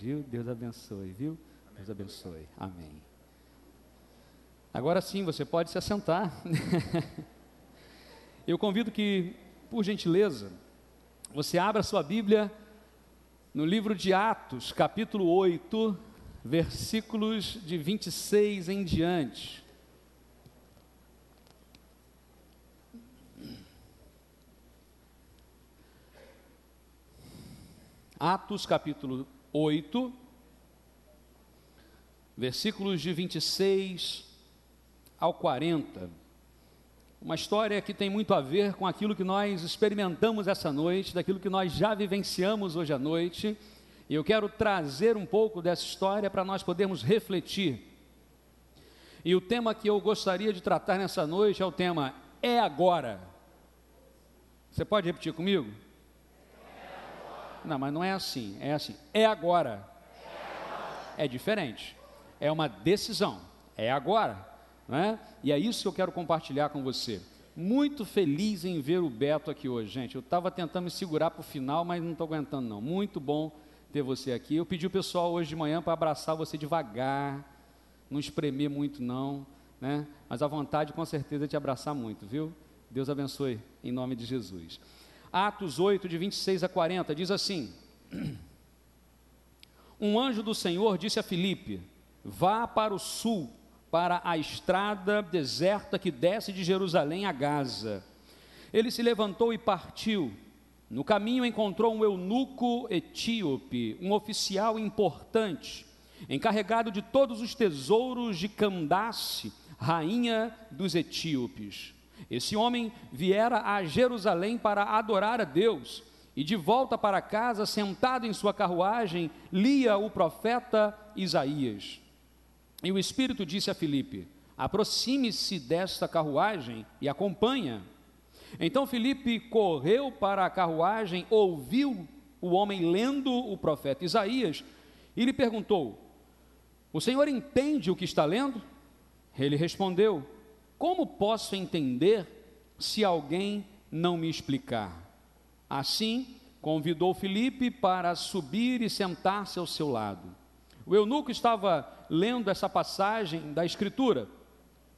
viu? Deus abençoe, viu? Deus abençoe. Amém. Agora sim, você pode se assentar. Eu convido que, por gentileza, você abra sua Bíblia no livro de Atos, capítulo 8, versículos de 26 em diante. Atos capítulo 8, versículos de 26 ao 40. Uma história que tem muito a ver com aquilo que nós experimentamos essa noite, daquilo que nós já vivenciamos hoje à noite. E eu quero trazer um pouco dessa história para nós podermos refletir. E o tema que eu gostaria de tratar nessa noite é o tema É Agora. Você pode repetir comigo? Não, mas não é assim, é agora. É diferente, é uma decisão, é agora, não é? E é isso que eu quero compartilhar com você. Muito feliz em ver o Beto aqui hoje, gente. Eu estava tentando me segurar para o final, mas não estou aguentando não. Muito bom ter você aqui. Eu pedi o pessoal hoje de manhã para abraçar você devagar, não espremer muito não, né? Mas a vontade com certeza é te abraçar muito, viu? Deus abençoe em nome de Jesus. Atos 8, de 26 a 40, diz assim: Um anjo do Senhor disse a Filipe: vá para o sul, para a estrada deserta que desce de Jerusalém a Gaza. Ele se levantou e partiu. No caminho encontrou um eunuco etíope, um oficial importante, encarregado de todos os tesouros de Candace, rainha dos etíopes. Esse homem viera a Jerusalém para adorar a Deus, e de volta para casa, sentado em sua carruagem, lia o profeta Isaías. E o Espírito disse a Filipe: aproxime-se desta carruagem e acompanha. Então Filipe correu para a carruagem, ouviu o homem lendo o profeta Isaías, e lhe perguntou: o senhor entende o que está lendo? Ele respondeu: como posso entender se alguém não me explicar? Assim, convidou Filipe para subir e sentar-se ao seu lado. O eunuco estava lendo essa passagem da Escritura.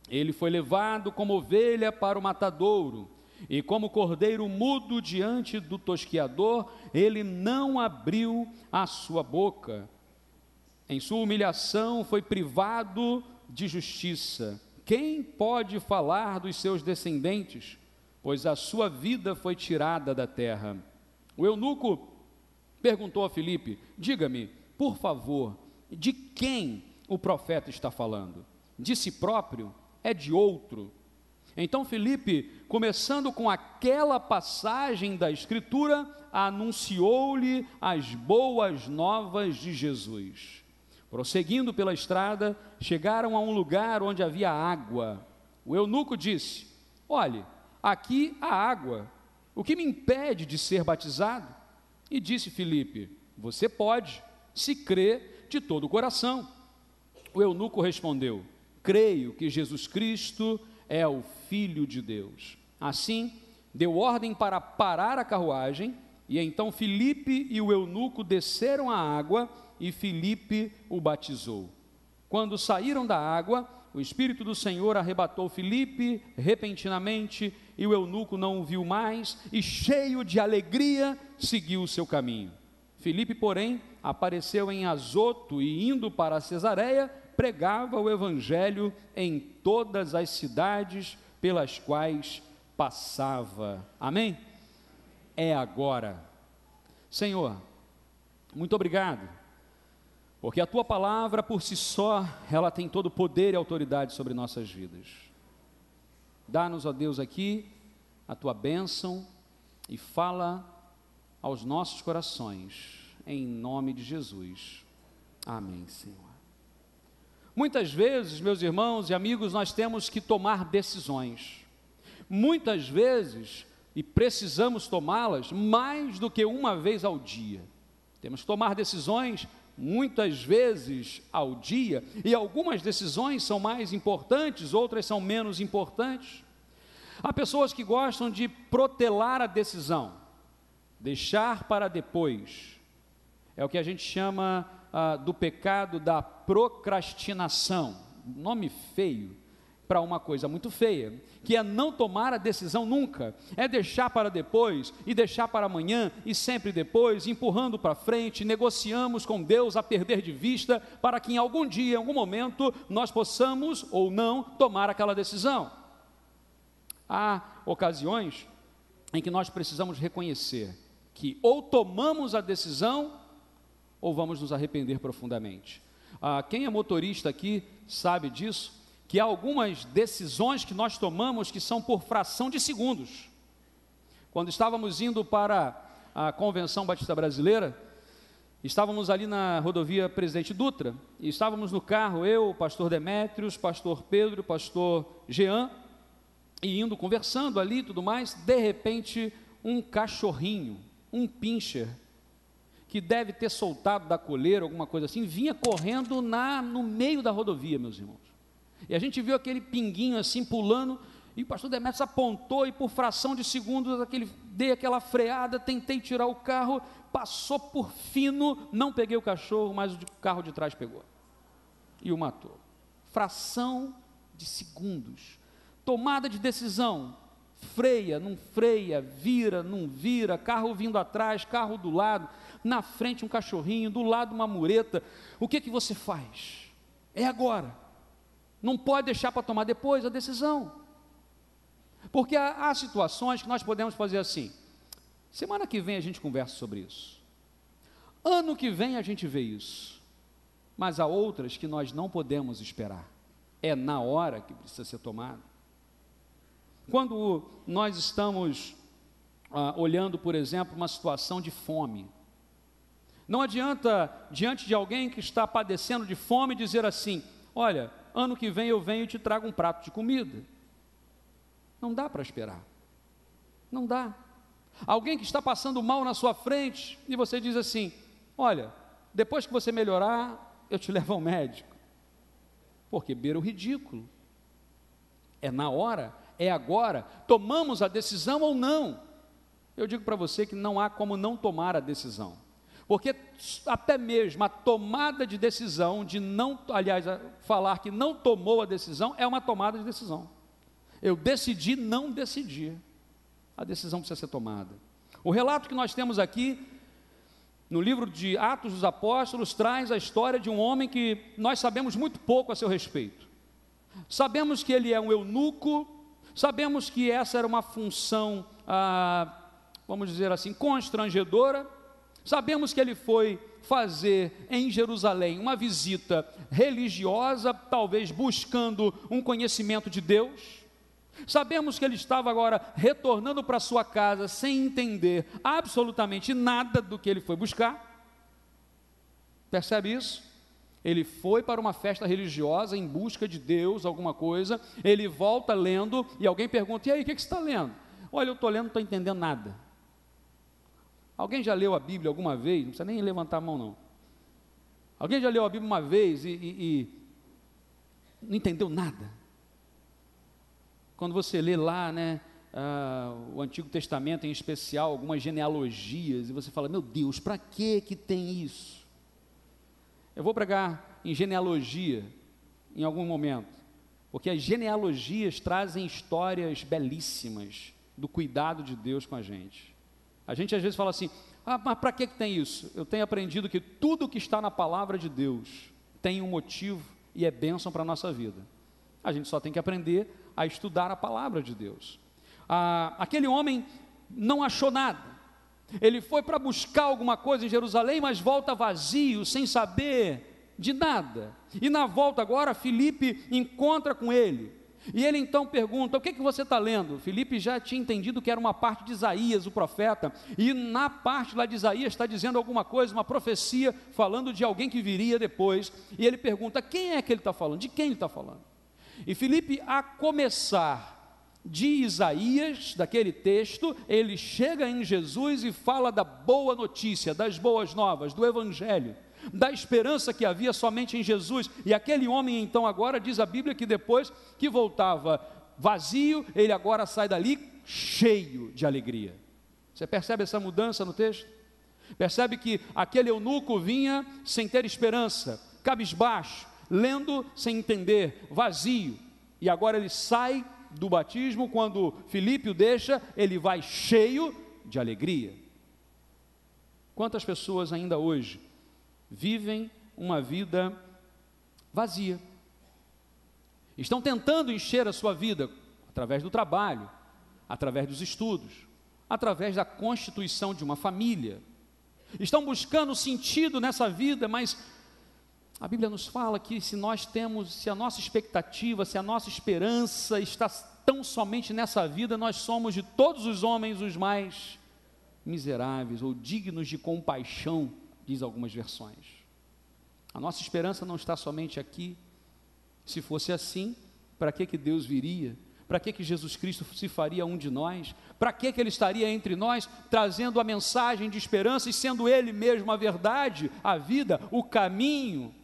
Ele foi levado como ovelha para o matadouro, e como cordeiro mudo diante do tosquiador, ele não abriu a sua boca. Em sua humilhação foi privado de justiça. Quem pode falar dos seus descendentes? Pois a sua vida foi tirada da terra. O eunuco perguntou a Filipe: diga-me, por favor, de quem o profeta está falando? De si próprio? É de outro? Então Filipe, começando com aquela passagem da Escritura, anunciou-lhe as boas novas de Jesus. Prosseguindo pela estrada, chegaram a um lugar onde havia água. O eunuco disse: olhe, aqui há água, o que me impede de ser batizado? E disse Filipe: você pode, se crê de todo o coração. O eunuco respondeu: creio que Jesus Cristo é o Filho de Deus. Assim, deu ordem para parar a carruagem, e então Filipe e o eunuco desceram a água, e Filipe o batizou. Quando saíram da água, o Espírito do Senhor arrebatou Filipe repentinamente, e o eunuco não o viu mais, e cheio de alegria, seguiu o seu caminho. Filipe, porém, apareceu em Azoto, e indo para Cesareia, pregava o evangelho em todas as cidades pelas quais passava. Amém? É agora. Senhor, muito obrigado, porque a Tua palavra por si só, ela tem todo o poder e autoridade sobre nossas vidas. Dá-nos, ó Deus, aqui a Tua bênção e fala aos nossos corações, em nome de Jesus. Amém, Senhor. Muitas vezes, meus irmãos e amigos, nós temos que tomar decisões. Muitas vezes, e precisamos tomá-las mais do que uma vez ao dia. Temos que tomar decisões muitas vezes ao dia, e algumas decisões são mais importantes, outras são menos importantes. Há pessoas que gostam de protelar a decisão, deixar para depois. É o que a gente chama do pecado da procrastinação, nome feio para uma coisa muito feia, que é não tomar a decisão nunca, é deixar para depois, e deixar para amanhã, e sempre depois, empurrando para frente. Negociamos com Deus a perder de vista, para que em algum dia, em algum momento, nós possamos ou não tomar aquela decisão. Há ocasiões em que nós precisamos reconhecer que ou tomamos a decisão, ou vamos nos arrepender profundamente. Quem é motorista aqui sabe disso, que há algumas decisões que nós tomamos que são por fração de segundos. Quando estávamos indo para a Convenção Batista Brasileira, estávamos ali na rodovia Presidente Dutra, e estávamos no carro, eu, o pastor Demétrios, pastor Pedro, pastor Jean, e indo conversando ali e tudo mais. De repente, um cachorrinho, um pincher, que deve ter soltado da coleira, alguma coisa assim, vinha correndo no meio da rodovia, meus irmãos. E a gente viu aquele pinguinho assim pulando, e o pastor Demétrios apontou, e por fração de segundos, dei aquela freada, tentei tirar o carro, passou por fino, não peguei o cachorro, mas o carro de trás pegou, e o matou. Fração de segundos, tomada de decisão, freia, não freia, vira, não vira, carro vindo atrás, carro do lado, na frente um cachorrinho, do lado uma mureta. O que você faz? É agora. Não pode deixar para tomar depois a decisão, porque há situações que nós podemos fazer assim: semana que vem a gente conversa sobre isso, ano que vem a gente vê isso, mas há outras que nós não podemos esperar, é na hora que precisa ser tomado. Quando nós estamos olhando, por exemplo, uma situação de fome, não adianta, diante de alguém que está padecendo de fome, dizer assim: olha, ano que vem eu venho e te trago um prato de comida. Não dá para esperar, não dá. Alguém que está passando mal na sua frente, e você diz assim: olha, depois que você melhorar, eu te levo ao médico. Porque beira o ridículo. É na hora, é agora. Tomamos a decisão ou não? Eu digo para você que não há como não tomar a decisão, porque até mesmo a tomada de decisão, falar que não tomou a decisão, é uma tomada de decisão. Eu decidi não decidir, a decisão precisa ser tomada. O relato que nós temos aqui, no livro de Atos dos Apóstolos, traz a história de um homem que nós sabemos muito pouco a seu respeito. Sabemos que ele é um eunuco, sabemos que essa era uma função, vamos dizer assim, constrangedora. Sabemos que ele foi fazer em Jerusalém uma visita religiosa, talvez buscando um conhecimento de Deus. Sabemos que ele estava agora retornando para sua casa sem entender absolutamente nada do que ele foi buscar. Percebe isso? Ele foi para uma festa religiosa em busca de Deus, alguma coisa. Ele volta lendo e alguém pergunta: e aí, o que você está lendo? Olha, eu estou lendo, não estou entendendo nada. Alguém já leu a Bíblia alguma vez? Não precisa nem levantar a mão, não. Alguém já leu a Bíblia uma vez e não entendeu nada? Quando você lê lá, o Antigo Testamento, em especial, algumas genealogias, e você fala: meu Deus, para que tem isso? Eu vou pregar em genealogia em algum momento, porque as genealogias trazem histórias belíssimas do cuidado de Deus com a gente. A gente às vezes fala assim: mas para que tem isso? Eu tenho aprendido que tudo que está na palavra de Deus tem um motivo e é bênção para a nossa vida. A gente só tem que aprender a estudar a palavra de Deus. Aquele homem não achou nada. Ele foi para buscar alguma coisa em Jerusalém, mas volta vazio, sem saber de nada. E na volta agora, Filipe encontra com ele. E ele então pergunta: o que você está lendo? Filipe já tinha entendido que era uma parte de Isaías, o profeta, e na parte lá de Isaías está dizendo alguma coisa, uma profecia, falando de alguém que viria depois. E ele pergunta: quem é que ele está falando? De quem ele está falando? E Filipe, a começar de Isaías, daquele texto, ele chega em Jesus e fala da boa notícia, das boas novas, do Evangelho, da esperança que havia somente em Jesus. E aquele homem então agora, diz a Bíblia, que depois que voltava vazio, ele agora sai dali cheio de alegria. Você percebe essa mudança no texto? Percebe que aquele eunuco vinha sem ter esperança, cabisbaixo, lendo sem entender, vazio. E agora ele sai do batismo, quando Filipe o deixa, ele vai cheio de alegria. Quantas pessoas ainda hoje vivem uma vida vazia? Estão tentando encher a sua vida através do trabalho, através dos estudos, através da constituição de uma família. Estão buscando sentido nessa vida, mas a Bíblia nos fala que se a nossa expectativa, se a nossa esperança está tão somente nessa vida, nós somos de todos os homens os mais miseráveis ou dignos de compaixão, diz algumas versões. A nossa esperança não está somente aqui. Se fosse assim, para que Deus viria? Para que Jesus Cristo se faria um de nós? Para que Ele estaria entre nós, trazendo a mensagem de esperança e sendo Ele mesmo a verdade, a vida, o caminho?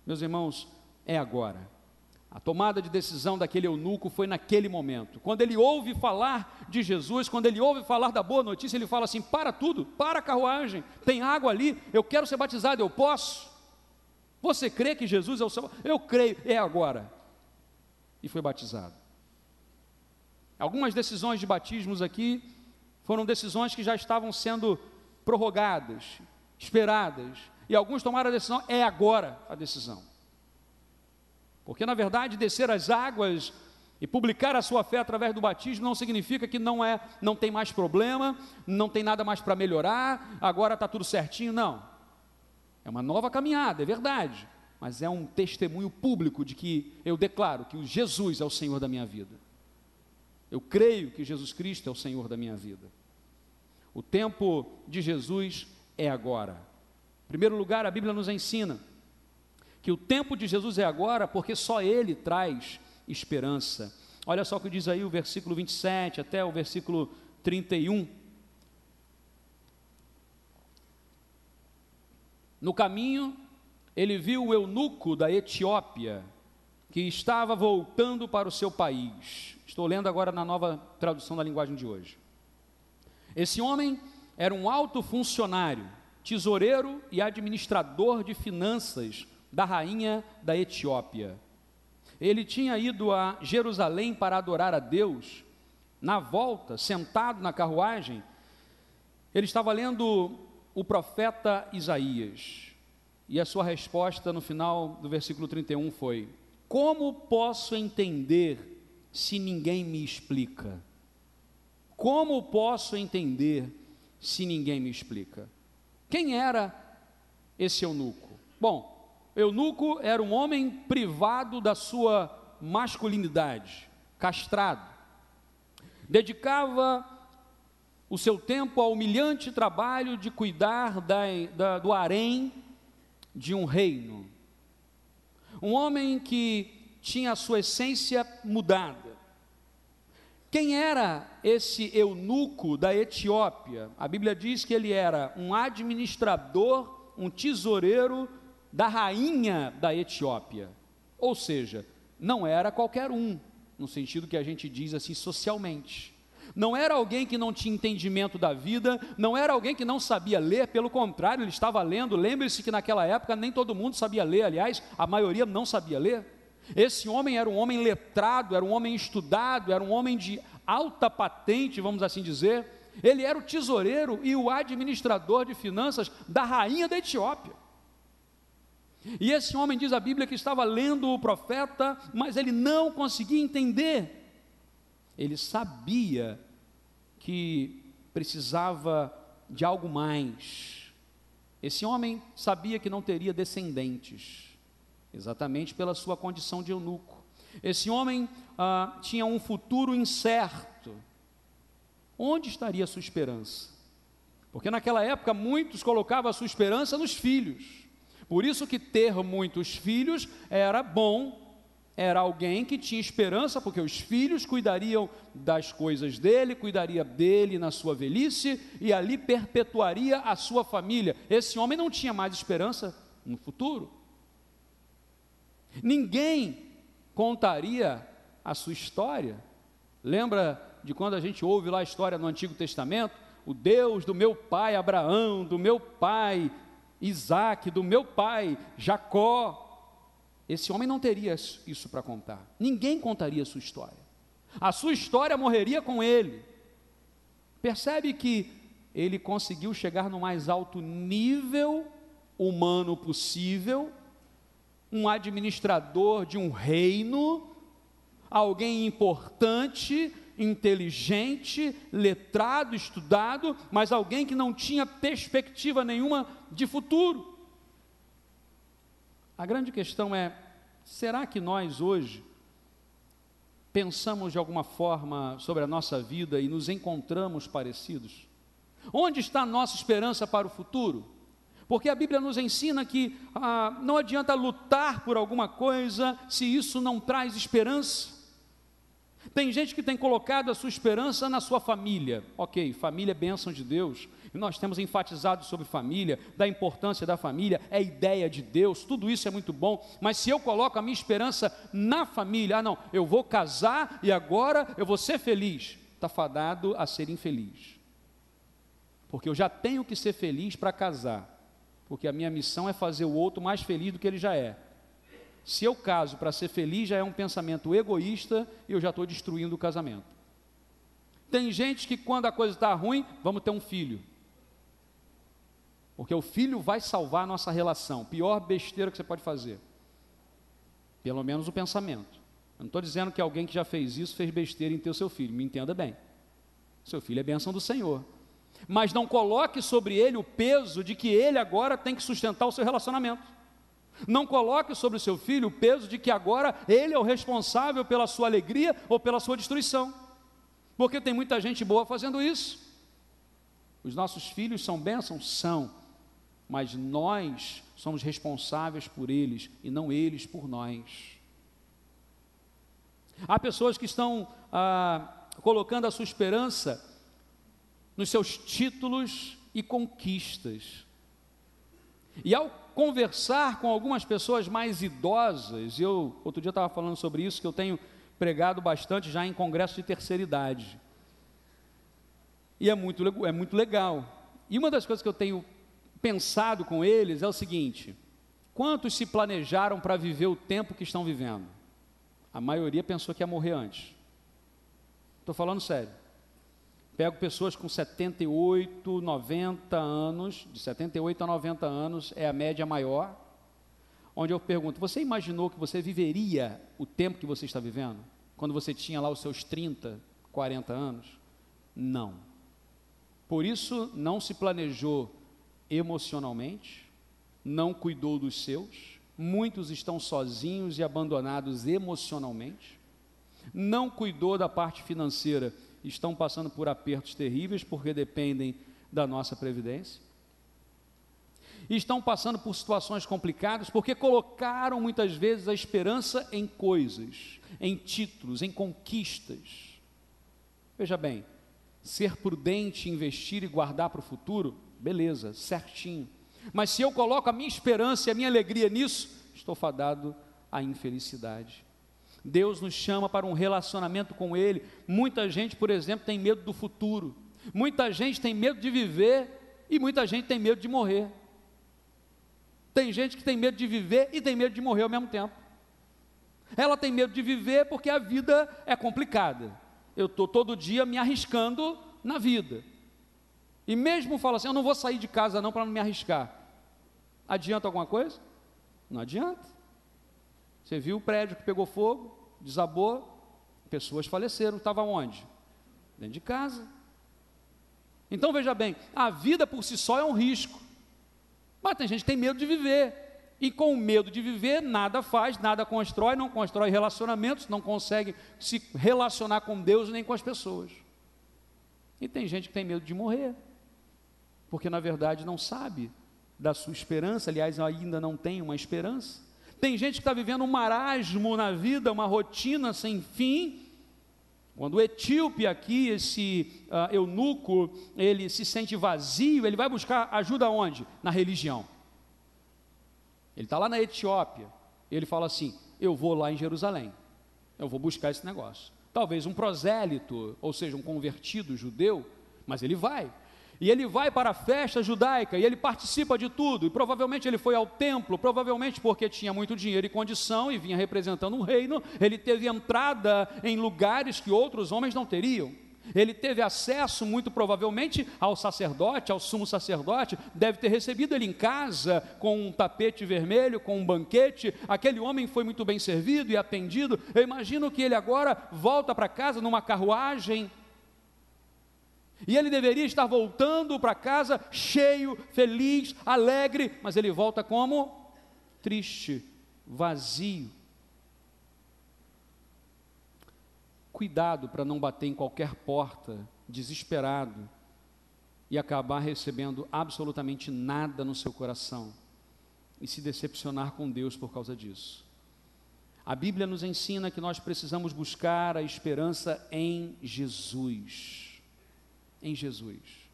Meus irmãos, é agora. A tomada de decisão daquele eunuco foi naquele momento. Quando ele ouve falar de Jesus, quando ele ouve falar da boa notícia, ele fala assim: para tudo, para a carruagem, tem água ali, eu quero ser batizado, eu posso? Você crê que Jesus é o Salvador? Eu creio, é agora. E foi batizado. Algumas decisões de batismos aqui foram decisões que já estavam sendo prorrogadas, esperadas, e alguns tomaram a decisão, é agora a decisão. Porque na verdade descer as águas e publicar a sua fé através do batismo não significa que não tem mais problema, não tem nada mais para melhorar, agora está tudo certinho, não. É uma nova caminhada, é verdade, mas é um testemunho público de que eu declaro que o Jesus é o Senhor da minha vida. Eu creio que Jesus Cristo é o Senhor da minha vida. O tempo de Jesus é agora. Em primeiro lugar, a Bíblia nos ensina que o tempo de Jesus é agora, porque só Ele traz esperança. Olha só o que diz aí o versículo 27 até o versículo 31. No caminho, ele viu o eunuco da Etiópia, que estava voltando para o seu país. Estou lendo agora na nova tradução da linguagem de hoje. Esse homem era um alto funcionário, tesoureiro e administrador de finanças da rainha da Etiópia. Ele tinha ido a Jerusalém para adorar a Deus. Na volta, sentado na carruagem, ele estava lendo o profeta Isaías. E a sua resposta no final do versículo 31 foi: como posso entender se ninguém me explica? Como posso entender se ninguém me explica? Quem era esse eunuco? Bom, eunuco era um homem privado da sua masculinidade, castrado. Dedicava o seu tempo ao humilhante trabalho de cuidar do harém de um reino. Um homem que tinha a sua essência mudada. Quem era esse eunuco da Etiópia? A Bíblia diz que ele era um administrador, um tesoureiro da rainha da Etiópia. Ou seja, não era qualquer um, no sentido que a gente diz assim socialmente. Não era alguém que não tinha entendimento da vida, não era alguém que não sabia ler, pelo contrário, ele estava lendo. Lembre-se que naquela época nem todo mundo sabia ler, aliás, a maioria não sabia ler. Esse homem era um homem letrado, era um homem estudado, era um homem de alta patente, vamos assim dizer. Ele era o tesoureiro e o administrador de finanças da rainha da Etiópia. E esse homem, diz a Bíblia, que estava lendo o profeta, mas ele não conseguia entender. Ele sabia que precisava de algo mais. Esse homem sabia que não teria descendentes, exatamente pela sua condição de eunuco. Esse homem tinha um futuro incerto. Onde estaria a sua esperança? Porque naquela época muitos colocavam a sua esperança nos filhos. Por isso que ter muitos filhos era bom, era alguém que tinha esperança, porque os filhos cuidariam das coisas dele, cuidaria dele na sua velhice, e ali perpetuaria a sua família. Esse homem não tinha mais esperança no futuro. Ninguém contaria a sua história. Lembra de quando a gente ouve lá a história no Antigo Testamento? o Deus do meu pai Abraão, do meu pai Isaque, do meu pai Jacó, esse homem não teria isso para contar. Ninguém contaria a sua história. A sua história morreria com ele. Percebe que ele conseguiu chegar no mais alto nível humano possível, um administrador de um reino, alguém importante, inteligente, letrado, estudado, mas alguém que não tinha perspectiva nenhuma de futuro. A grande questão é, será que nós hoje pensamos de alguma forma sobre a nossa vida e nos encontramos parecidos? Onde está a nossa esperança para o futuro? Porque a Bíblia nos ensina que não adianta lutar por alguma coisa se isso não traz esperança. Tem gente que tem colocado a sua esperança na sua família. Ok, família é bênção de Deus, e nós temos enfatizado sobre família, da importância da família, é ideia de Deus, tudo isso é muito bom, mas se eu coloco a minha esperança na família, não, eu vou casar e agora eu vou ser feliz, está fadado a ser infeliz, porque eu já tenho que ser feliz para casar, porque a minha missão é fazer o outro mais feliz do que ele já é. Se eu caso para ser feliz, já é um pensamento egoísta e eu já estou destruindo o casamento. Tem gente que quando a coisa está ruim, vamos ter um filho, porque o filho vai salvar a nossa relação. Pior besteira que você pode fazer, pelo menos o pensamento. Eu não estou dizendo que alguém que já fez isso, fez besteira em ter o seu filho, me entenda bem, seu filho é bênção do Senhor, mas não coloque sobre ele o peso de que ele agora tem que sustentar o seu relacionamento. Não coloque sobre o seu filho o peso de que agora ele é o responsável pela sua alegria ou pela sua destruição, porque tem muita gente boa fazendo isso. Os nossos filhos são bênçãos? São, mas nós somos responsáveis por eles e não eles por nós. Há pessoas que estão colocando a sua esperança nos seus títulos e conquistas, e ao conversar com algumas pessoas mais idosas, eu outro dia estava falando sobre isso, que eu tenho pregado bastante já em congresso de terceira idade, e é muito legal, e uma das coisas que eu tenho pensado com eles é o seguinte: quantos se planejaram para viver o tempo que estão vivendo? A maioria pensou que ia morrer antes, estou falando sério. Pego pessoas com 78, 90 anos, de 78 a 90 anos, é a média maior, onde eu pergunto, você imaginou que você viveria o tempo que você está vivendo? Quando você tinha lá os seus 30, 40 anos? Não. Por isso, não se planejou emocionalmente, não cuidou dos seus, muitos estão sozinhos e abandonados emocionalmente, não cuidou da parte financeira, estão passando por apertos terríveis, porque dependem da nossa previdência, e estão passando por situações complicadas, porque colocaram muitas vezes a esperança em coisas, em títulos, em conquistas. Veja bem, ser prudente, investir e guardar para o futuro, beleza, certinho, mas se eu coloco a minha esperança e a minha alegria nisso, estou fadado à infelicidade. Deus nos chama para um relacionamento com Ele. Muita gente, por exemplo, tem medo do futuro, muita gente tem medo de viver e muita gente tem medo de morrer. Tem gente que tem medo de viver e tem medo de morrer ao mesmo tempo. Ela tem medo de viver porque a vida é complicada, eu estou todo dia me arriscando na vida, e mesmo fala assim, eu não vou sair de casa não para não me arriscar, adianta alguma coisa? Não adianta. Você viu o prédio que pegou fogo, desabou, pessoas faleceram, estava onde? Dentro de casa. Então veja bem, a vida por si só é um risco, mas tem gente que tem medo de viver, e com o medo de viver, nada faz, nada constrói, não constrói relacionamentos, não consegue se relacionar com Deus nem com as pessoas. E tem gente que tem medo de morrer, porque na verdade não sabe da sua esperança, aliás ainda não tem uma esperança. Tem gente que está vivendo um marasmo na vida, uma rotina sem fim. Quando o etíope aqui, esse eunuco, ele se sente vazio, ele vai buscar ajuda onde? Na religião. Ele está lá na Etiópia, ele fala assim, eu vou lá em Jerusalém, eu vou buscar esse negócio. Talvez um prosélito, ou seja, um convertido judeu, mas ele vai. E ele vai para a festa judaica, e ele participa de tudo, e provavelmente ele foi ao templo, provavelmente porque tinha muito dinheiro e condição, e vinha representando um reino, ele teve entrada em lugares que outros homens não teriam. Ele teve acesso, muito provavelmente, ao sacerdote, ao sumo sacerdote, deve ter recebido ele em casa, com um tapete vermelho, com um banquete. Aquele homem foi muito bem servido e atendido. Eu imagino que ele agora volta para casa numa carruagem, e ele deveria estar voltando para casa cheio, feliz, alegre, mas ele volta como? Triste, vazio. Cuidado para não bater em qualquer porta, desesperado, e acabar recebendo absolutamente nada no seu coração, e se decepcionar com Deus por causa disso. A Bíblia nos ensina que nós precisamos buscar a esperança em Jesus. Em Jesus.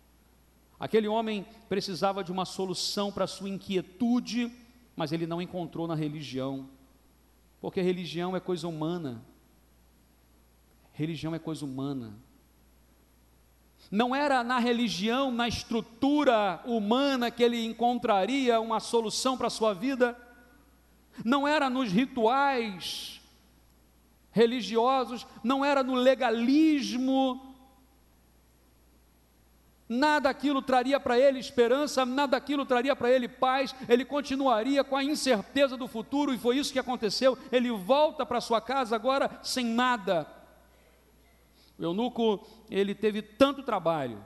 Aquele homem precisava de uma solução para a sua inquietude, mas ele não encontrou na religião, porque religião é coisa humana. Religião é coisa humana. Não era na religião, na estrutura humana que ele encontraria uma solução para a sua vida, não era nos rituais religiosos, não era no legalismo. Nada daquilo traria para ele esperança, nada daquilo traria para ele paz, ele continuaria com a incerteza do futuro, e foi isso que aconteceu. Ele volta para sua casa agora sem nada. O eunuco, ele teve tanto trabalho,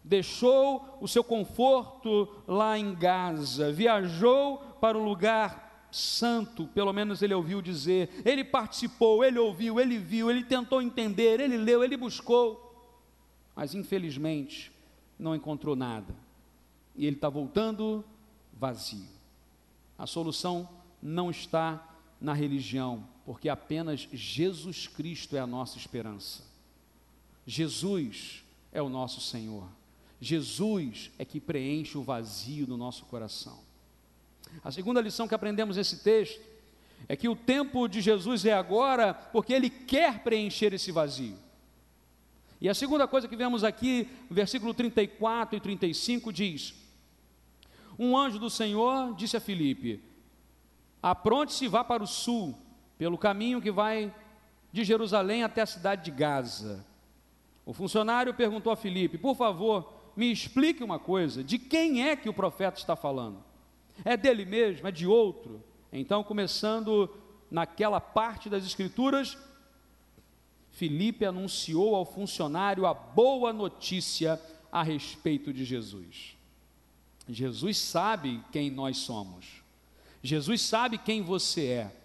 deixou o seu conforto lá em Gaza, viajou para um lugar santo, pelo menos ele ouviu dizer, ele participou, ele ouviu, ele viu, ele tentou entender, ele leu, ele buscou, mas infelizmente não encontrou nada, e ele está voltando vazio. A solução não está na religião, porque apenas Jesus Cristo é a nossa esperança. Jesus é o nosso Senhor. Jesus é que preenche o vazio do nosso coração. A segunda lição que aprendemos nesse texto é que o tempo de Jesus é agora, porque Ele quer preencher esse vazio. E a segunda coisa que vemos aqui, versículo 34 e 35 diz: um anjo do Senhor disse a Filipe: apronte-se e vá para o sul, pelo caminho que vai de Jerusalém até a cidade de Gaza. O funcionário perguntou a Filipe: por favor, me explique uma coisa, de quem é que o profeta está falando? É dele mesmo? É de outro? Então, começando naquela parte das Escrituras, Filipe anunciou ao funcionário a boa notícia a respeito de Jesus. Jesus sabe quem nós somos. Jesus sabe quem você é.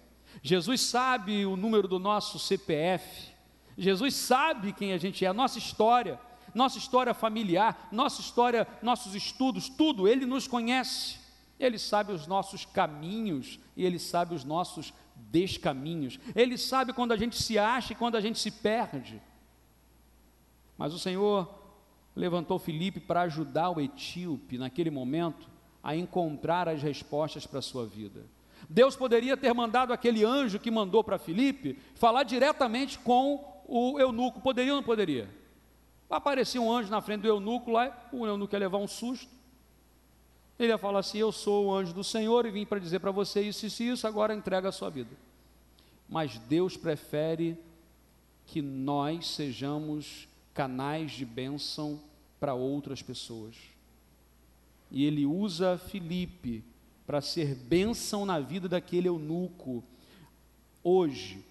Jesus sabe o número do nosso CPF. Jesus sabe quem a gente é, a nossa história familiar, nossa história, nossos estudos, tudo. Ele nos conhece. Ele sabe os nossos caminhos e Ele sabe os nossos descaminhos. Ele sabe quando a gente se acha e quando a gente se perde. Mas o Senhor levantou Filipe para ajudar o etíope naquele momento a encontrar as respostas para a sua vida. Deus poderia ter mandado aquele anjo que mandou para Filipe falar diretamente com o eunuco. Poderia ou não poderia? Aparecia um anjo na frente do eunuco lá, o eunuco ia levar um susto. Ele ia falar assim: eu sou o anjo do Senhor e vim para dizer para você isso, isso e isso, agora entrega a sua vida. Mas Deus prefere que nós sejamos canais de bênção para outras pessoas. E Ele usa Filipe para ser bênção na vida daquele eunuco. Hoje,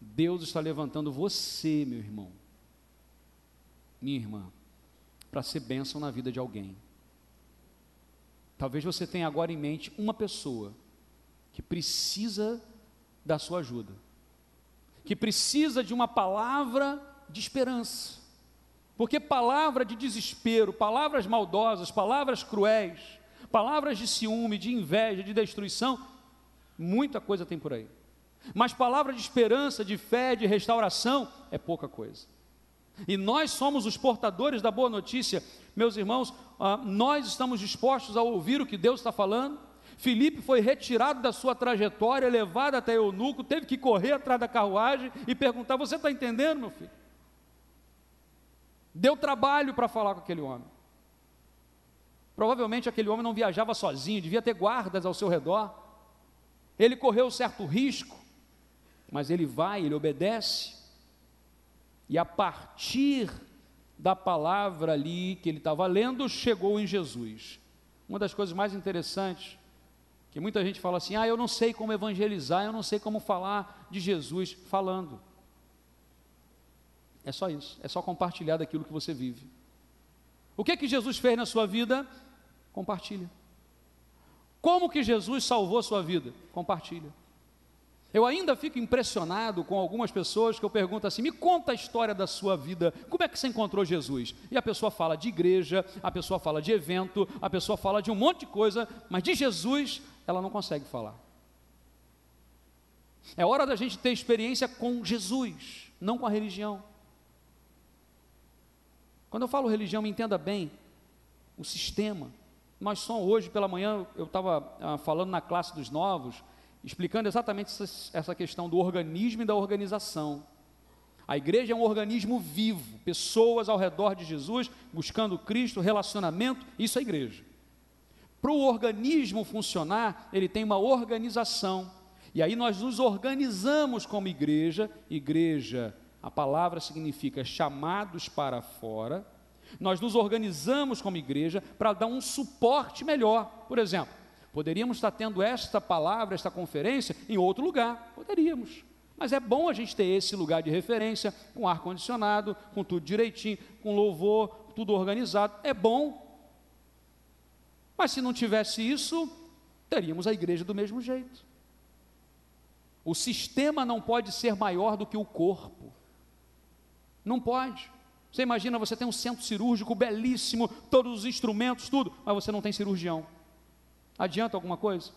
Deus está levantando você, meu irmão, minha irmã, para ser bênção na vida de alguém. Talvez você tenha agora em mente uma pessoa que precisa da sua ajuda, que precisa de uma palavra de esperança, porque palavra de desespero, palavras maldosas, palavras cruéis, palavras de ciúme, de inveja, de destruição, muita coisa tem por aí, mas palavra de esperança, de fé, de restauração, é pouca coisa. E nós somos os portadores da boa notícia. Meus irmãos, nós estamos dispostos a ouvir o que Deus está falando. Filipe foi retirado da sua trajetória, levado até eunuco, teve que correr atrás da carruagem e perguntar: você está entendendo, meu filho? Deu trabalho para falar com aquele homem. Provavelmente aquele homem não viajava sozinho, devia ter guardas ao seu redor. Ele correu certo risco, mas ele vai, ele obedece, e a partir da palavra ali que ele estava lendo, chegou em Jesus. Uma das coisas mais interessantes, que muita gente fala assim, eu não sei como evangelizar, eu não sei como falar de Jesus, falando. É só isso, é só compartilhar daquilo que você vive. O que Jesus fez na sua vida? Compartilha. Como que Jesus salvou a sua vida? Compartilha. Eu ainda fico impressionado com algumas pessoas que eu pergunto assim, me conta a história da sua vida, como é que você encontrou Jesus? E a pessoa fala de igreja, a pessoa fala de evento, a pessoa fala de um monte de coisa, mas de Jesus ela não consegue falar. É hora da gente ter experiência com Jesus, não com a religião. Quando eu falo religião, me entenda bem, o sistema. Nós somos, hoje pela manhã, eu estava falando na classe dos novos, explicando exatamente essa questão do organismo e da organização. A igreja é um organismo vivo, pessoas ao redor de Jesus, buscando Cristo, relacionamento, isso é igreja. Para o organismo funcionar, ele tem uma organização, e aí nós nos organizamos como igreja. Igreja, a palavra significa chamados para fora. Nós nos organizamos como igreja para dar um suporte melhor. Por exemplo, poderíamos estar tendo esta palavra, esta conferência em outro lugar, poderíamos, mas é bom a gente ter esse lugar de referência, com ar-condicionado, com tudo direitinho, com louvor, tudo organizado, é bom, mas se não tivesse isso, teríamos a igreja do mesmo jeito. O sistema não pode ser maior do que o corpo, não pode. Você imagina, você tem um centro cirúrgico belíssimo, todos os instrumentos, tudo, mas você não tem cirurgião. Adianta alguma coisa?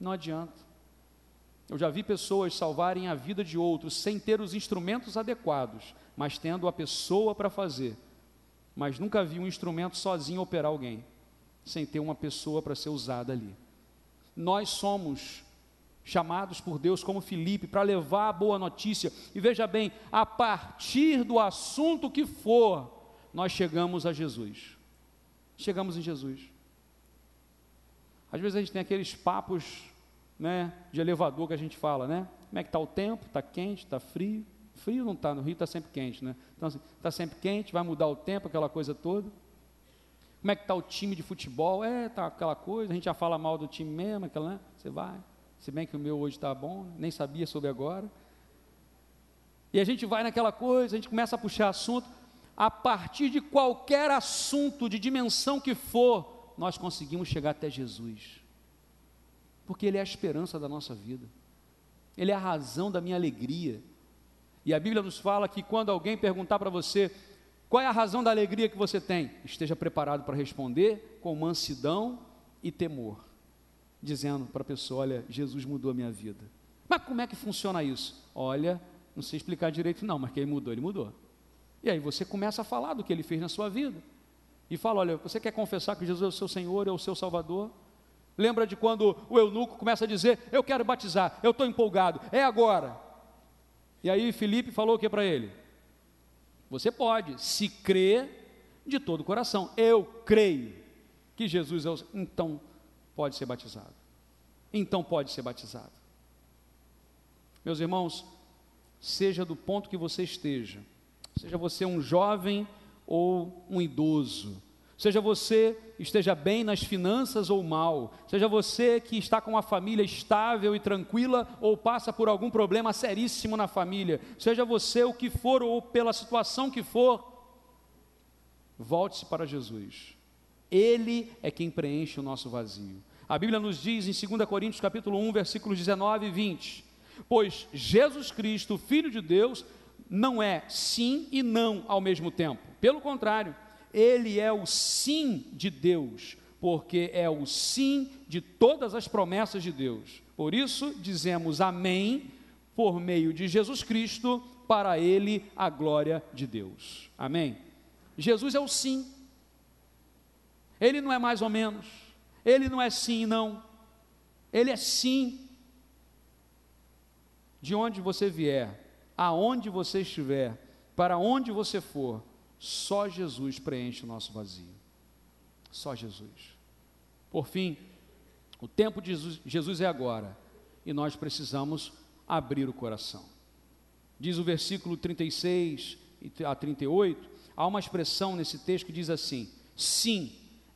Não adianta. Eu já vi pessoas salvarem a vida de outros sem ter os instrumentos adequados, mas tendo a pessoa para fazer. Mas nunca vi um instrumento sozinho operar alguém, sem ter uma pessoa para ser usada ali. Nós somos chamados por Deus como Filipe, para levar a boa notícia, e veja bem, a partir do assunto que for, nós chegamos a Jesus, chegamos em Jesus. Às vezes a gente tem aqueles papos, né, de elevador que a gente fala, né, como é que está o tempo, está quente, está frio, frio não está, no Rio está sempre quente, né, então assim, está sempre quente, vai mudar o tempo, aquela coisa toda. Como é que está o time de futebol? Está aquela coisa, a gente já fala mal do time mesmo, aquela, né, você vai, se bem que o meu hoje está bom, nem sabia sobre agora, e a gente vai naquela coisa, a gente começa a puxar assunto, a partir de qualquer assunto, de dimensão que for, nós conseguimos chegar até Jesus, porque Ele é a esperança da nossa vida, Ele é a razão da minha alegria, e a Bíblia nos fala que quando alguém perguntar para você, qual é a razão da alegria que você tem? Esteja preparado para responder com mansidão e temor, dizendo para a pessoa, olha, Jesus mudou a minha vida. Mas como é que funciona isso? Olha, não sei explicar direito não, mas que Ele mudou. E aí você começa a falar do que Ele fez na sua vida, e fala, olha, você quer confessar que Jesus é o seu Senhor, é o seu Salvador? Lembra de quando o eunuco começa a dizer, eu quero batizar, eu estou empolgado, é agora. E aí Filipe falou o que para ele? Você pode, se crer de todo o coração, eu creio que Jesus é o... Então pode ser batizado, meus irmãos, seja do ponto que você esteja, seja você um jovem ou um idoso, seja você esteja bem nas finanças ou mal, seja você que está com uma família estável e tranquila ou passa por algum problema seríssimo na família, seja você o que for ou pela situação que for, volte-se para Jesus, Ele é quem preenche o nosso vazio. A Bíblia nos diz em 2 Coríntios capítulo 1, versículos 19 e 20, pois Jesus Cristo, Filho de Deus, não é sim e não ao mesmo tempo, pelo contrário, Ele é o sim de Deus, porque é o sim de todas as promessas de Deus. Por isso dizemos amém, por meio de Jesus Cristo, para Ele a glória de Deus. Amém? Jesus é o sim, Ele não é mais ou menos, Ele não é sim e não, Ele é sim. De onde você vier, aonde você estiver, para onde você for, só Jesus preenche o nosso vazio, Só Jesus. Por fim, o tempo de Jesus é agora, e nós precisamos abrir o coração. Diz o versículo 36 a 38, há uma expressão nesse texto que diz assim: sim,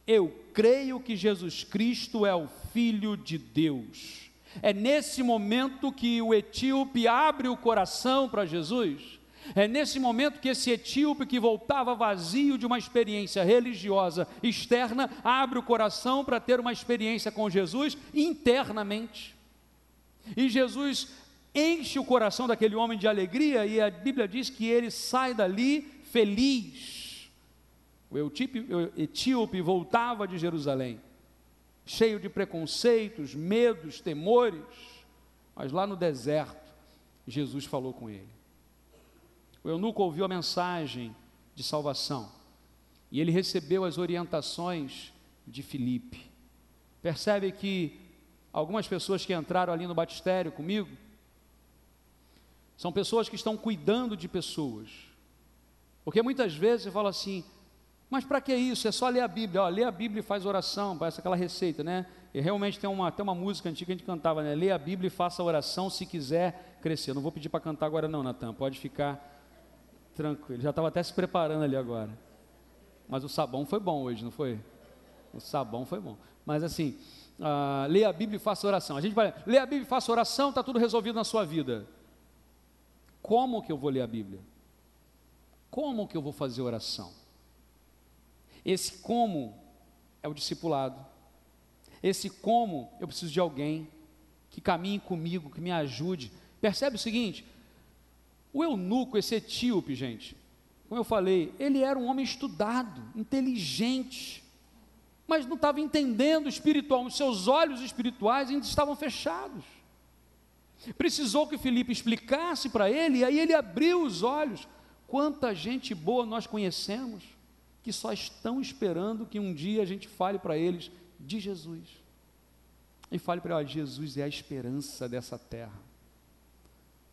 eu creio que Jesus Cristo é o Filho de Deus. É nesse momento que o etíope abre o coração para Jesus. É nesse momento que esse etíope, que voltava vazio de uma experiência religiosa externa, abre o coração para ter uma experiência com Jesus internamente. E Jesus enche o coração daquele homem de alegria, e a Bíblia diz que ele sai dali feliz. O etíope voltava de Jerusalém, cheio de preconceitos, medos, temores, mas lá no deserto, Jesus falou com ele. O eunuco ouviu a mensagem de salvação, e ele recebeu as orientações de Filipe. Percebe que algumas pessoas que entraram ali no batistério comigo, são pessoas que estão cuidando de pessoas, porque muitas vezes você fala assim, mas para que isso? É só ler a Bíblia. Lê a Bíblia e faz oração, parece aquela receita, né? E realmente tem uma música antiga que a gente cantava, né? Lê a Bíblia e faça oração se quiser crescer. Eu não vou pedir para cantar agora não, Natan, pode ficar tranquilo, já estava até se preparando ali agora, mas o sabão foi bom hoje, não foi? O sabão foi bom, mas assim, lê a Bíblia e faça oração. A gente vai ler a Bíblia e faça oração, está tudo resolvido na sua vida. Como que eu vou ler a Bíblia? Como que eu vou fazer oração? Esse como é o discipulado. Esse como eu preciso de alguém que caminhe comigo, que me ajude. Percebe o seguinte, o eunuco, esse etíope, gente, como eu falei, ele era um homem estudado, inteligente, mas não estava entendendo espiritual, os seus olhos espirituais ainda estavam fechados. Precisou que Filipe explicasse para ele, e aí ele abriu os olhos. Quanta gente boa nós conhecemos, que só estão esperando que um dia a gente fale para eles de Jesus, e fale para eles, Jesus é a esperança dessa terra,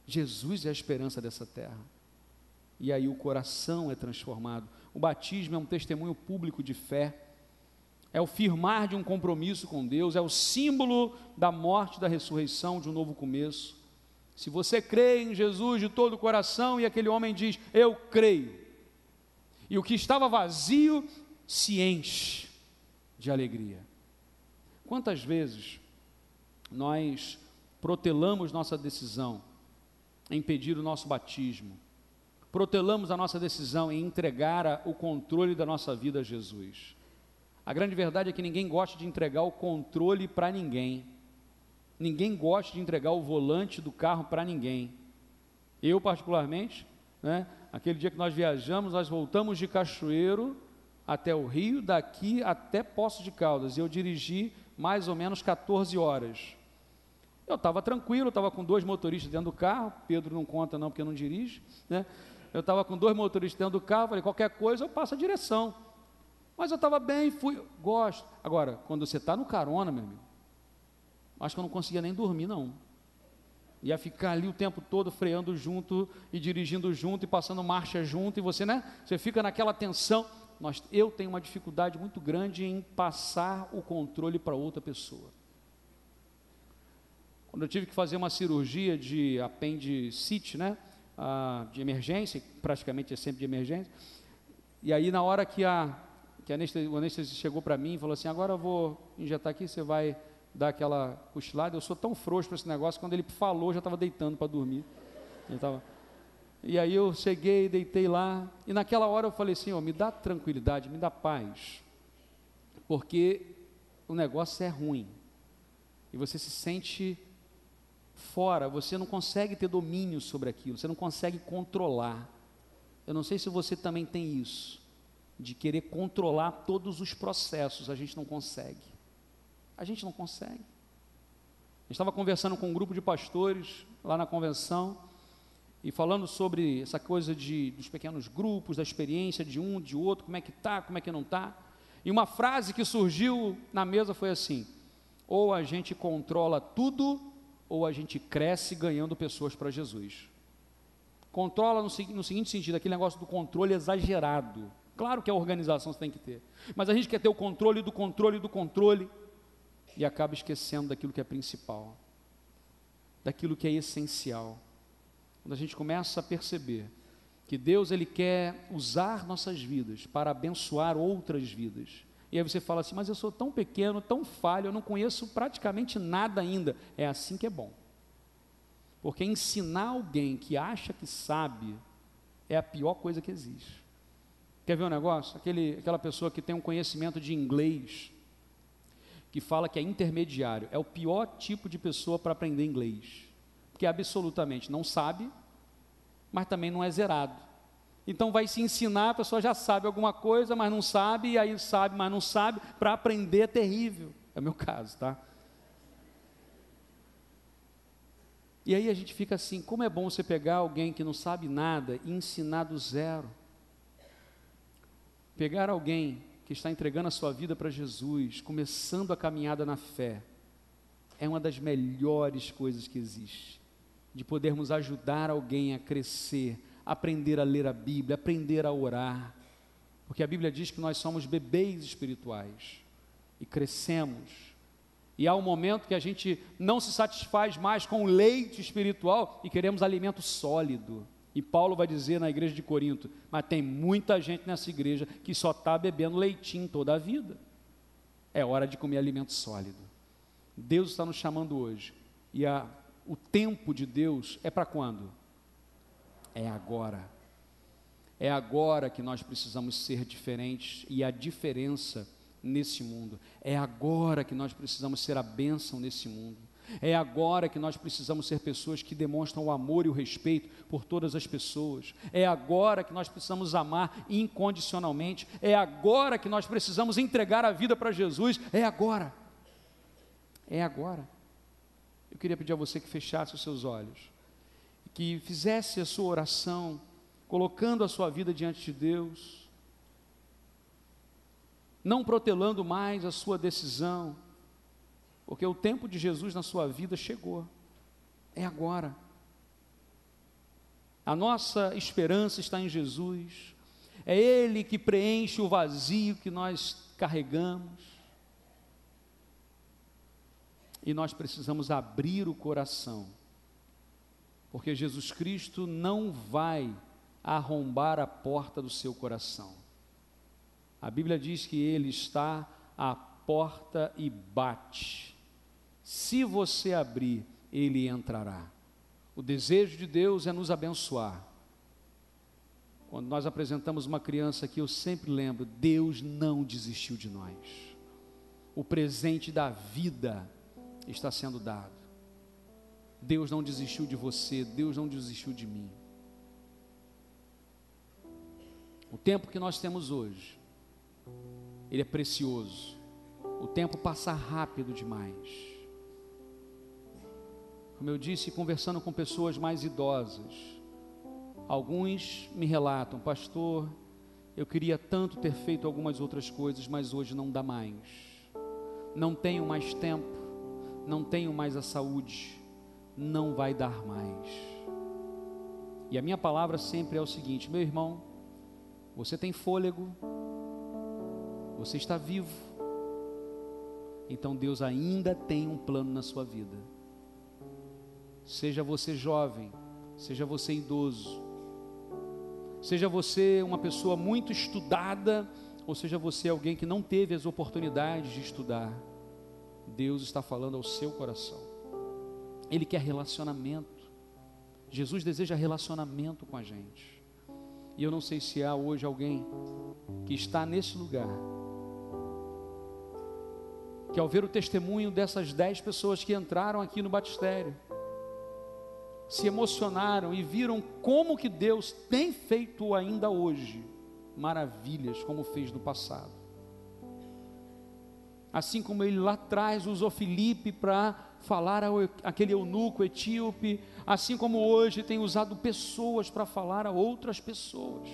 Jesus é a esperança dessa terra, e aí o coração é transformado. O batismo é um testemunho público de fé, é o firmar de um compromisso com Deus, é o símbolo da morte e da ressurreição, de um novo começo. Se você crê em Jesus de todo o coração, e aquele homem diz, eu creio, e o que estava vazio se enche de alegria. Quantas vezes nós protelamos nossa decisão em pedir o nosso batismo, protelamos a nossa decisão em entregar o controle da nossa vida a Jesus? A grande verdade é que ninguém gosta de entregar o controle para ninguém, ninguém gosta de entregar o volante do carro para ninguém. Eu particularmente, né, aquele dia que nós viajamos, nós voltamos de Cachoeiro até o Rio, daqui até Poços de Caldas, e eu dirigi mais ou menos 14 horas. Eu estava tranquilo, eu estava com 2 motoristas dentro do carro, Pedro não conta não, porque não dirige, né? Eu estava com 2 motoristas dentro do carro, falei, qualquer coisa eu passo a direção. Mas eu estava bem, gosto. Agora, quando você está no carona, meu amigo, acho que eu não conseguia nem dormir, não. Ia ficar ali o tempo todo freando junto, e dirigindo junto, e passando marcha junto, e você, né? Você fica naquela tensão. Eu tenho uma dificuldade muito grande em passar o controle para outra pessoa. Quando eu tive que fazer uma cirurgia de apendicite, né? De emergência, praticamente é sempre de emergência, e aí na hora que o anestesista chegou para mim e falou assim, agora eu vou injetar aqui, você vai dar aquela cochilada. Eu sou tão frouxo para esse negócio, quando ele falou, eu já estava deitando para dormir. E aí eu cheguei, deitei lá, e naquela hora eu falei, Senhor, me dá tranquilidade, me dá paz, porque o negócio é ruim, e você se sente fora, você não consegue ter domínio sobre aquilo, você não consegue controlar. Eu não sei se você também tem isso, de querer controlar todos os processos. A gente não consegue. A gente estava conversando com um grupo de pastores lá na convenção, e falando sobre essa coisa dos pequenos grupos, da experiência de um, de outro, como é que está, como é que não está. E uma frase que surgiu na mesa foi assim, ou a gente controla tudo, ou a gente cresce ganhando pessoas para Jesus. Controla no seguinte sentido, aquele negócio do controle exagerado. Claro que a organização você tem que ter, mas a gente quer ter o controle do controle do controle e acaba esquecendo daquilo que é principal, daquilo que é essencial. Quando a gente começa a perceber que Deus, Ele quer usar nossas vidas para abençoar outras vidas, e aí você fala assim, mas eu sou tão pequeno, tão falho, eu não conheço praticamente nada ainda. É assim que é bom, porque ensinar alguém que acha que sabe é a pior coisa que existe. Quer ver um negócio? Aquela pessoa que tem um conhecimento de inglês, que fala que é intermediário, é o pior tipo de pessoa para aprender inglês, porque absolutamente não sabe, mas também não é zerado. Então vai se ensinar, a pessoa já sabe alguma coisa, mas não sabe, e aí sabe, mas não sabe, para aprender é terrível. É o meu caso, tá? E aí a gente fica assim, como é bom você pegar alguém que não sabe nada e ensinar do zero. Pegar alguém que está entregando a sua vida para Jesus, começando a caminhada na fé, é uma das melhores coisas que existe, de podermos ajudar alguém a crescer, aprender a ler a Bíblia, aprender a orar, porque a Bíblia diz que nós somos bebês espirituais, e crescemos, e há um momento que a gente não se satisfaz mais com o leite espiritual, e queremos alimento sólido, e Paulo vai dizer na igreja de Corinto, mas tem muita gente nessa igreja, que só está bebendo leitinho toda a vida, é hora de comer alimento sólido. Deus está nos chamando hoje, e o tempo de Deus é para quando? É agora. É agora que nós precisamos ser diferentes e a diferença nesse mundo. É agora que nós precisamos ser a bênção nesse mundo. É agora que nós precisamos ser pessoas que demonstram o amor e o respeito por todas as pessoas. É agora que nós precisamos amar incondicionalmente. É agora que nós precisamos entregar a vida para Jesus. É agora. É agora. Eu queria pedir a você que fechasse os seus olhos, que fizesse a sua oração, colocando a sua vida diante de Deus, não protelando mais a sua decisão, porque o tempo de Jesus na sua vida chegou, é agora. A nossa esperança está em Jesus, é Ele que preenche o vazio que nós carregamos, e nós precisamos abrir o coração, porque Jesus Cristo não vai arrombar a porta do seu coração. A Bíblia diz que Ele está à porta e bate. Se você abrir, Ele entrará. O desejo de Deus é nos abençoar. Quando nós apresentamos uma criança aqui, eu sempre lembro, Deus não desistiu de nós. O presente da vida está sendo dado. Deus não desistiu de você, Deus não desistiu de mim. O tempo que nós temos hoje, ele é precioso. O tempo passa rápido demais. Como eu disse, conversando com pessoas mais idosas, alguns me relatam, pastor, eu queria tanto ter feito algumas outras coisas, mas hoje não dá mais. Não tenho mais tempo, não tenho mais a saúde, não vai dar mais. E a minha palavra sempre é o seguinte, meu irmão, você tem fôlego, você está vivo, então Deus ainda tem um plano na sua vida. Seja você jovem, seja você idoso, seja você uma pessoa muito estudada, ou seja você alguém que não teve as oportunidades de estudar, Deus está falando ao seu coração. Ele quer relacionamento. Jesus deseja relacionamento com a gente. E eu não sei se há hoje alguém que está nesse lugar, que ao ver o testemunho dessas 10 pessoas que entraram aqui no batistério, se emocionaram e viram como que Deus tem feito ainda hoje maravilhas, como fez no passado. Assim como Ele lá atrás usou Filipe para falar àquele eunuco etíope, assim como hoje tem usado pessoas para falar a outras pessoas.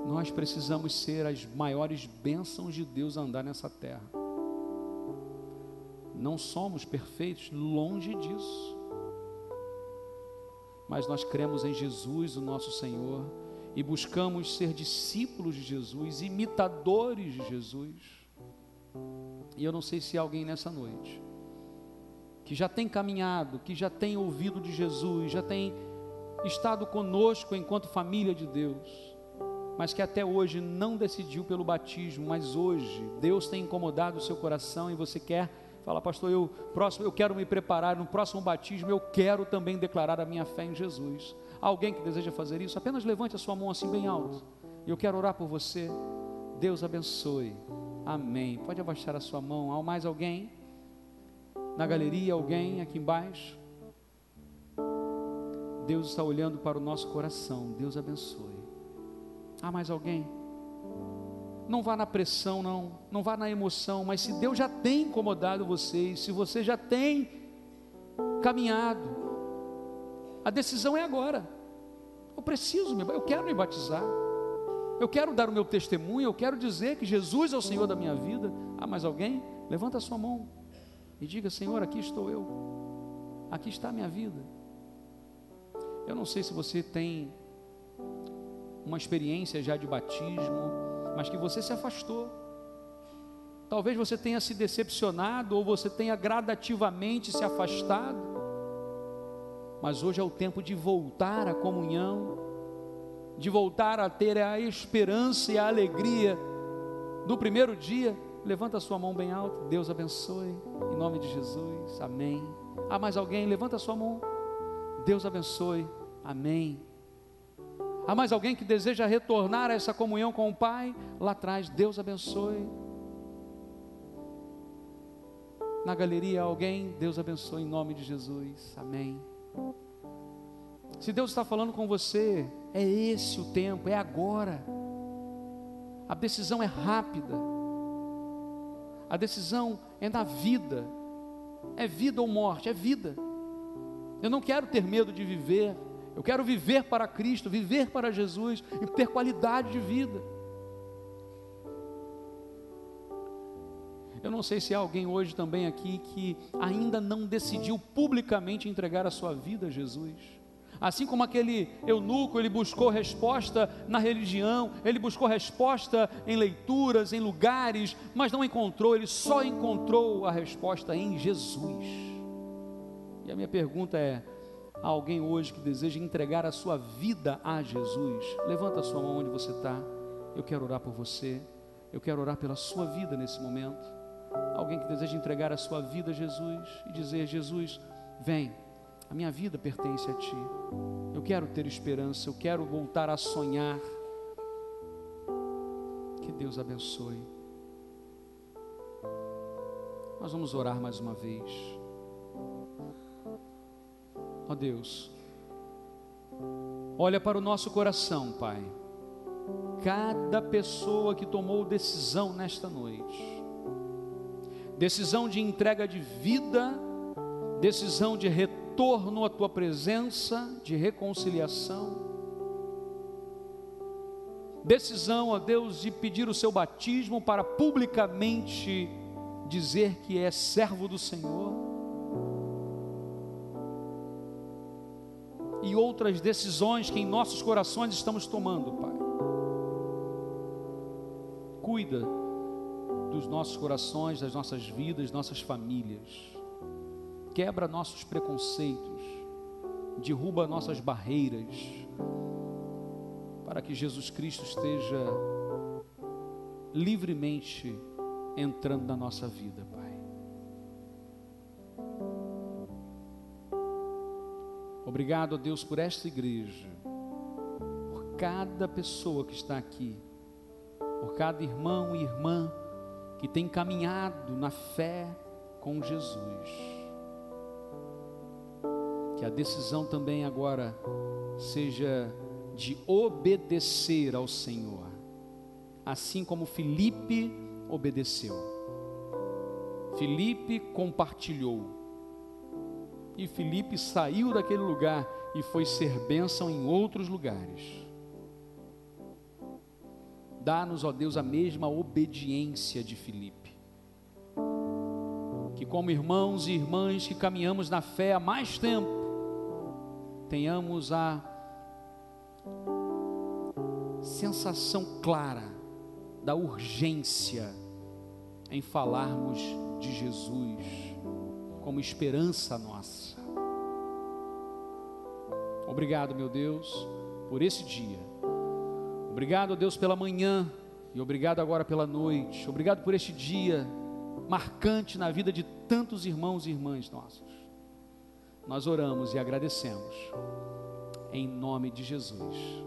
Nós precisamos ser as maiores bênçãos de Deus a andar nessa terra. Não somos perfeitos, longe disso, mas nós cremos em Jesus, o nosso Senhor, e buscamos ser discípulos de Jesus, imitadores de Jesus. E eu não sei se há alguém nessa noite que já tem caminhado, que já tem ouvido de Jesus, já tem estado conosco enquanto família de Deus, mas que até hoje não decidiu pelo batismo. Mas hoje Deus tem incomodado o seu coração e você quer falar: pastor, eu quero me preparar, no próximo batismo eu quero também declarar a minha fé em Jesus. Alguém que deseja fazer isso, apenas levante a sua mão assim bem alto, e eu quero orar por você. Deus abençoe. Amém. Pode abaixar a sua mão. Há mais alguém na galeria? Alguém aqui embaixo? Deus está olhando para o nosso coração. Deus abençoe. Há mais alguém? Não vá na pressão, não vá na emoção, mas se Deus já tem incomodado vocês, se você já tem caminhado, a decisão é agora. Eu quero me batizar, eu quero dar o meu testemunho, eu quero dizer que Jesus é o Senhor da minha vida. Há mais alguém? Levanta a sua mão e diga: Senhor, aqui estou eu, aqui está a minha vida. Eu não sei se você tem uma experiência já de batismo, mas que você se afastou. Talvez você tenha se decepcionado, ou você tenha gradativamente se afastado. Mas hoje é o tempo de voltar à comunhão, de voltar a ter a esperança e a alegria do primeiro dia. Levanta a sua mão bem alto. Deus abençoe, em nome de Jesus, amém. Há mais alguém? Levanta a sua mão. Deus abençoe, amém. Há mais alguém que deseja retornar a essa comunhão com o Pai? Lá atrás, Deus abençoe. Na galeria, alguém? Deus abençoe, em nome de Jesus, amém. Se Deus está falando com você, é esse o tempo, é agora. A decisão é rápida, a decisão é na vida, é vida ou morte, é vida. Eu não quero ter medo de viver, eu quero viver para Cristo, viver para Jesus e ter qualidade de vida. Eu não sei se há alguém hoje também aqui que ainda não decidiu publicamente entregar a sua vida a Jesus. Assim como aquele eunuco, ele buscou resposta na religião, ele buscou resposta em leituras, em lugares, mas não encontrou. Ele só encontrou a resposta em Jesus. E a minha pergunta é: há alguém hoje que deseja entregar a sua vida a Jesus? Levanta a sua mão onde você está. Eu quero orar por você, eu quero orar pela sua vida nesse momento. Alguém que deseja entregar a sua vida a Jesus e dizer: Jesus, vem, a minha vida pertence a Ti, eu quero ter esperança, eu quero voltar a sonhar. Que Deus abençoe. Nós vamos orar mais uma vez. Ó Deus, olha para o nosso coração, Pai. Cada pessoa que tomou decisão nesta noite, decisão de entrega de vida, decisão de retorno à Tua presença, de reconciliação, decisão, ó Deus, de pedir o Seu batismo para publicamente dizer que é servo do Senhor, e outras decisões que em nossos corações estamos tomando, Pai. Cuida dos nossos corações, das nossas vidas, nossas famílias. Quebra nossos preconceitos, derruba nossas barreiras, para que Jesus Cristo esteja livremente entrando na nossa vida, Pai. Obrigado, ó Deus, por esta igreja, por cada pessoa que está aqui, por cada irmão e irmã que tem caminhado na fé com Jesus. Que a decisão também agora seja de obedecer ao Senhor, assim como Filipe obedeceu. Filipe compartilhou, e Filipe saiu daquele lugar e foi ser bênção em outros lugares. Dá-nos, ó Deus, a mesma obediência de Filipe, que como irmãos e irmãs que caminhamos na fé há mais tempo, tenhamos a sensação clara da urgência em falarmos de Jesus como esperança nossa. Obrigado, meu Deus, por esse dia. Obrigado, Deus, pela manhã e obrigado agora pela noite. Obrigado por este dia marcante na vida de tantos irmãos e irmãs nossos. Nós oramos e agradecemos em nome de Jesus.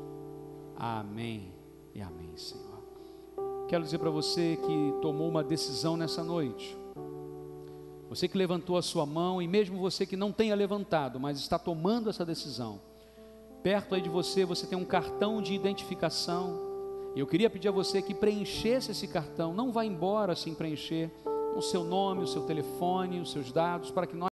Amém e amém, Senhor. Quero dizer para você que tomou uma decisão nessa noite, você que levantou a sua mão, e mesmo você que não tenha levantado, mas está tomando essa decisão, perto aí de você, você tem um cartão de identificação, e eu queria pedir a você que preenchesse esse cartão. Não vá embora sem preencher o seu nome, o seu telefone, os seus dados, para que nós